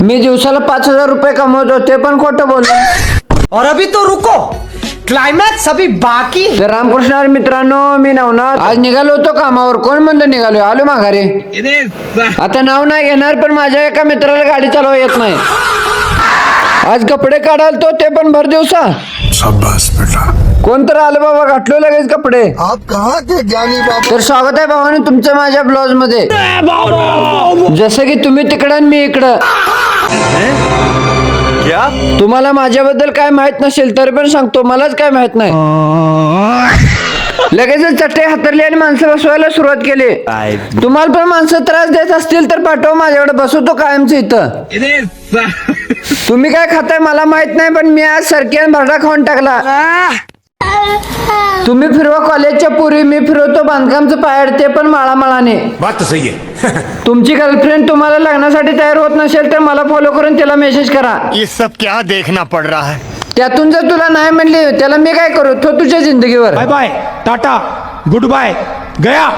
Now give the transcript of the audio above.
मी दिवसाला 5,000 रुपये कमवतो ते पण खोटं बोललो. और अभी तो रुको, क्लाइमॅक्स अभी बाकी है. तर रामकृष्ण हरी मित्रांनो, मी नवनाथ आज निघालो होतो कामावर. कोण म्हणलं निघालो, आलो माघारी. आता नाव नाही घेणार, पण माझ्या एका मित्राला गाडी चालवा येत नाही. आज कपडे काढाल तो ते पण भर दिवसा. शाबाश बेटा. कोण तर आलं बाबा, घातलो लगेच कपडे. आप कहाँ थे ज्ञानी बाबा? तर स्वागत आहे भावानी तुमचं माझ्या ब्लाउज मध्ये. जसं की तुम्ही तिकडं आणि मी इकडं. तुम्हाला माझ्याबद्दल काय माहित नसेल तरी पण सांगतो, मलाच काय माहित नाही. लगेच चटई हातरली आणि माणसं बसवायला सुरुवात केली. तुम्हाला पण माणसं त्रास देत असतील तर पाठवा, माझ्याकडे बसवतो कायमच इथं. तुम्ही काय खाताय मला माहित नाही, पण मी आज सरक्यान भरडा खाऊन टाकला. तुम्ही फिरवा कॉलेजच्या पुरी, मी फिरवतो बांधकामचं पायड, ते पण माळामाळाने. बात तो सही है. तुमची गर्लफ्रेंड तुम्हाला लग्नासाठी तयार होत नसेल तर मला फॉलो करून त्याला मेसेज करा. ये सब क्या देखना पड़ रहा है. त्यातून जर तुला नाही म्हणली त्याला मी काय करू, तो तुझ्या जिंदगीवर. Bye bye, tata, good bye, गया.